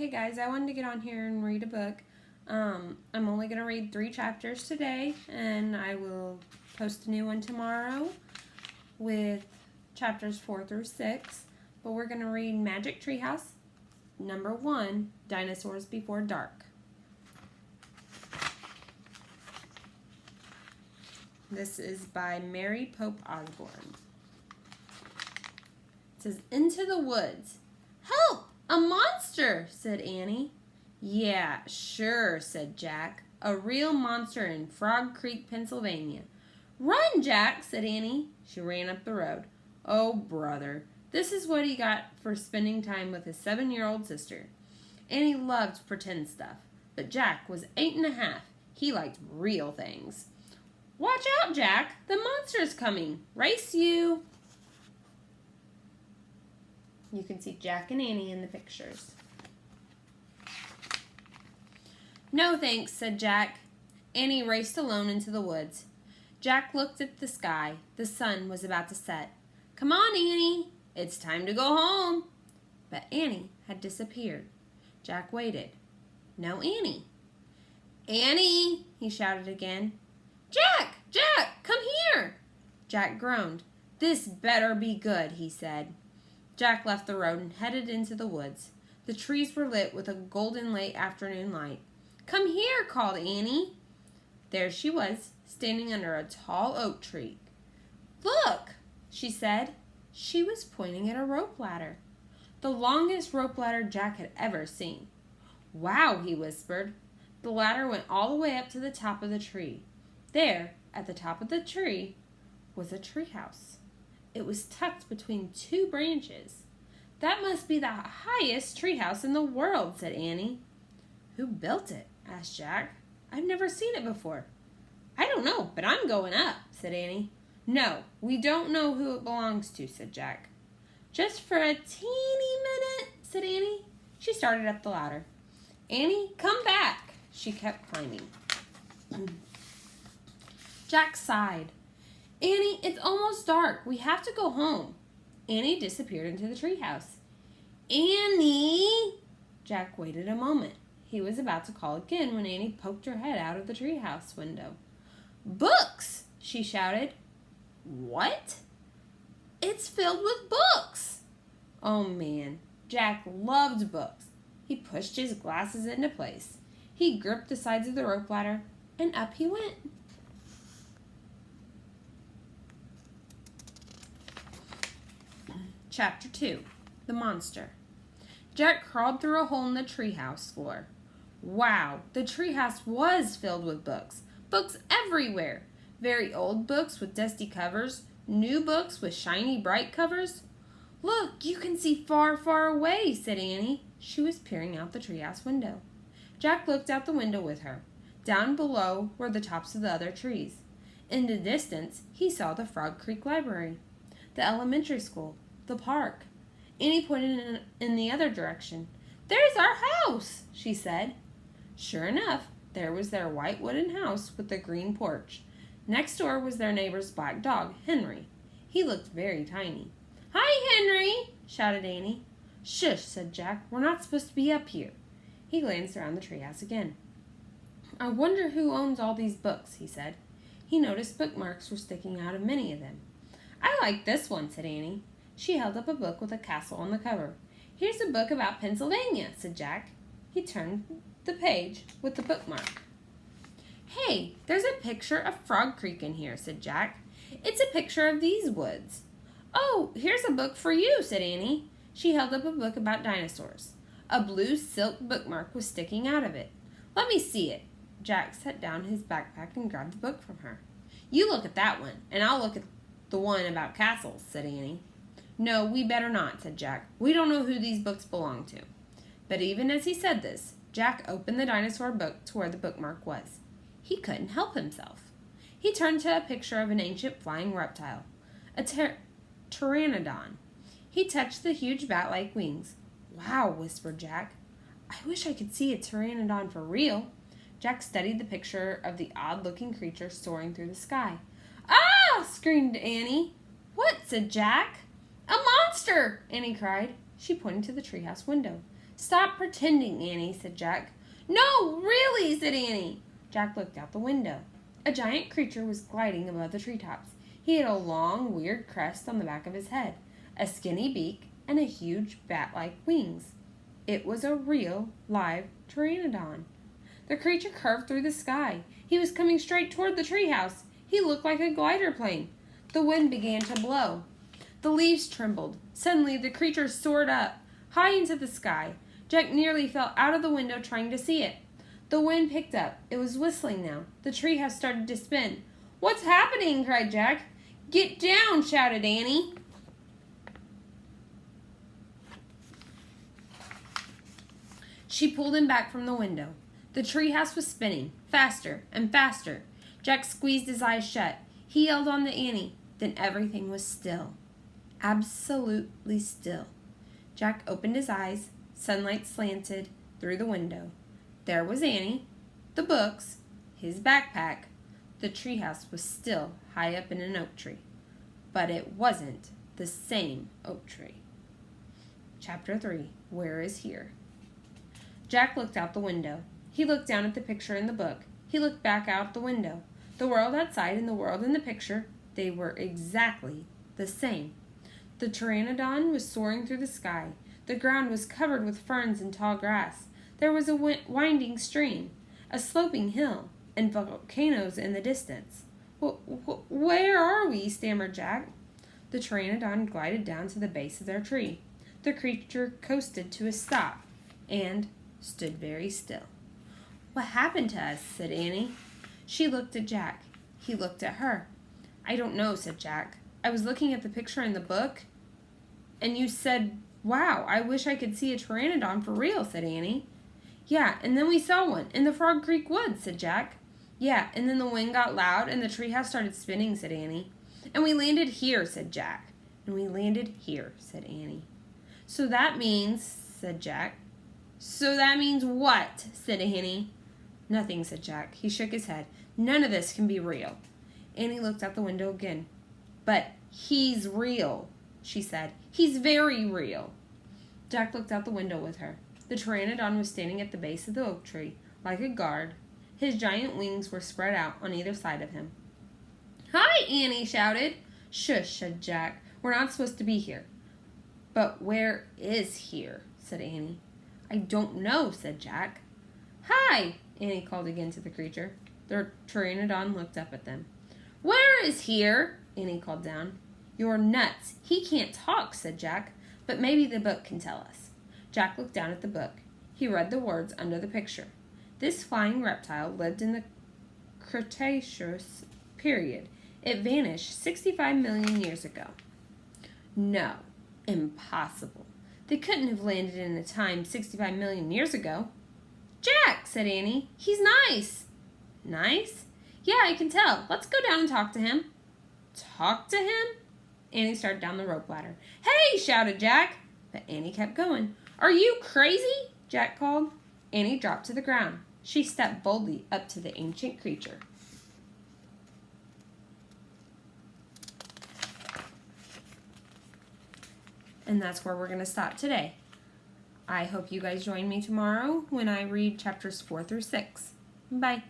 Hey guys, I wanted to get on here and read a book. I'm only going to read 3 chapters today, and I will post a new one tomorrow with chapters 4 through 6. But we're going to read Magic Treehouse, number 1, Dinosaurs Before Dark. This is by Mary Pope Osborne. It says, "Into the woods." "Help! A monster!" said Annie. "Yeah, sure," said Jack. "A real monster in Frog Creek, Pennsylvania." "Run, Jack," said Annie. She ran up the road. Oh, brother. This is what he got for spending time with his 7-year-old sister. Annie loved pretend stuff, but Jack was 8 and a half. He liked real things. "Watch out, Jack. The monster's coming. Race you." You can see Jack and Annie in the pictures. "No, thanks," said Jack. Annie raced alone into the woods. Jack looked at the sky. The sun was about to set. "Come on, Annie. It's time to go home." But Annie had disappeared. Jack waited. No Annie. "Annie!" he shouted again. "Jack! Jack! Come here!" Jack groaned. "This better be good," he said. Jack left the road and headed into the woods. The trees were lit with a golden late afternoon light. "Come here," called Annie. There she was, standing under a tall oak tree. "Look," she said. She was pointing at a rope ladder. The longest rope ladder Jack had ever seen. "Wow," he whispered. The ladder went all the way up to the top of the tree. There, at the top of the tree, was a treehouse. It was tucked between 2 branches. "That must be the highest treehouse in the world," said Annie. "Who built it?" asked Jack. "I've never seen it before." "I don't know, but I'm going up," said Annie. "No, we don't know who it belongs to," said Jack. "Just for a teeny minute," said Annie. She started up the ladder. "Annie, come back." She kept climbing. Jack sighed. "Annie, it's almost dark. We have to go home." Annie disappeared into the treehouse. "Annie!" Jack waited a moment. He was about to call again when Annie poked her head out of the treehouse window. "Books!" she shouted. "What?" "It's filled with books." Oh man, Jack loved books. He pushed his glasses into place. He gripped the sides of the rope ladder, and up he went. Chapter 2, The Monster. Jack crawled through a hole in the treehouse floor. Wow, the treehouse was filled with books. Books everywhere. Very old books with dusty covers. New books with shiny, bright covers. "Look, you can see far, far away," said Annie. She was peering out the treehouse window. Jack looked out the window with her. Down below were the tops of the other trees. In the distance, he saw the Frog Creek Library, the elementary school, the park. Annie pointed in the other direction. "There's our house," she said. Sure enough, there was their white wooden house with the green porch. Next door was their neighbor's black dog, Henry. He looked very tiny. "Hi, Henry!" shouted Annie. "Shush," said Jack. "We're not supposed to be up here." He glanced around the treehouse again. "I wonder who owns all these books," he said. He noticed bookmarks were sticking out of many of them. "I like this one," said Annie. She held up a book with a castle on the cover. "Here's a book about Pennsylvania," said Jack. He turned the page with the bookmark. "Hey, there's a picture of Frog Creek in here," said Jack. "It's a picture of these woods." "Oh, here's a book for you," said Annie. She held up a book about dinosaurs. A blue silk bookmark was sticking out of it. "Let me see it." Jack set down his backpack and grabbed the book from her. "You look at that one, and I'll look at the one about castles," said Annie. "No, we better not," said Jack. "We don't know who these books belong to." But even as he said this, Jack opened the dinosaur book to where the bookmark was. He couldn't help himself. He turned to a picture of an ancient flying reptile, a pteranodon. He touched the huge bat-like wings. "Wow," whispered Jack. "I wish I could see a pteranodon for real." Jack studied the picture of the odd-looking creature soaring through the sky. "Ah!" screamed Annie. "What?" said Jack. "A monster!" Annie cried. She pointed to the treehouse window. "Stop pretending, Annie," said Jack. "No, really," said Annie. Jack looked out the window. A giant creature was gliding above the treetops. He had a long, weird crest on the back of his head, a skinny beak, and a huge bat-like wings. It was a real, live pteranodon. The creature curved through the sky. He was coming straight toward the treehouse. He looked like a glider plane. The wind began to blow. The leaves trembled. Suddenly, the creature soared up, high into the sky. Jack nearly fell out of the window trying to see it. The wind picked up. It was whistling now. The treehouse started to spin. "What's happening?" cried Jack. "Get down!" shouted Annie. She pulled him back from the window. The treehouse was spinning, faster and faster. Jack squeezed his eyes shut. He yelled on to Annie. Then everything was still. Absolutely still. Jack opened his eyes. Sunlight slanted through the window. There was Annie, the books, his backpack. The treehouse was still high up in an oak tree. But it wasn't the same oak tree. Chapter 3. Where is Here? Jack looked out the window. He looked down at the picture in the book. He looked back out the window. The world outside and the world in the picture, they were exactly the same. The pteranodon was soaring through the sky. The ground was covered with ferns and tall grass. There was a winding stream, a sloping hill, and volcanoes in the distance. "Where are we?" stammered Jack. The pteranodon glided down to the base of their tree. The creature coasted to a stop and stood very still. "What happened to us?" said Annie. She looked at Jack. He looked at her. "I don't know," said Jack. "I was looking at the picture in the book, and you said, 'Wow, I wish I could see a pteranodon for real,'" said Annie. "Yeah, and then we saw one in the Frog Creek woods," said Jack. "Yeah, and then the wind got loud and the treehouse started spinning," said Annie. "And we landed here," said Jack. "And we landed here," said Annie. "So that means," said Jack. "So that means what?" said Annie. "Nothing," said Jack. He shook his head. "None of this can be real." Annie looked out the window again. "But he's real," she said. "He's very real." Jack looked out the window with her. The pteranodon was standing at the base of the oak tree, like a guard. His giant wings were spread out on either side of him. "Hi!" Annie shouted. "Shush," said Jack. "We're not supposed to be here." "But where is here?" said Annie. "I don't know," said Jack. "Hi!" Annie called again to the creature. The pteranodon looked up at them. "Where is here?" Annie called down. "You're nuts. He can't talk," said Jack. "But maybe the book can tell us." Jack looked down at the book. He read the words under the picture. This flying reptile lived in the Cretaceous period. It vanished 65 million years ago. No, impossible. They couldn't have landed in a time 65 million years ago. "Jack," said Annie, "he's nice." "Nice?" "Yeah, I can tell. Let's go down and talk to him." "Talk to him?" Annie started down the rope ladder. "Hey!" shouted Jack. But Annie kept going. "Are you crazy?" Jack called. Annie dropped to the ground. She stepped boldly up to the ancient creature. And that's where we're going to stop today. I hope you guys join me tomorrow when I read chapters 4 through 6. Bye.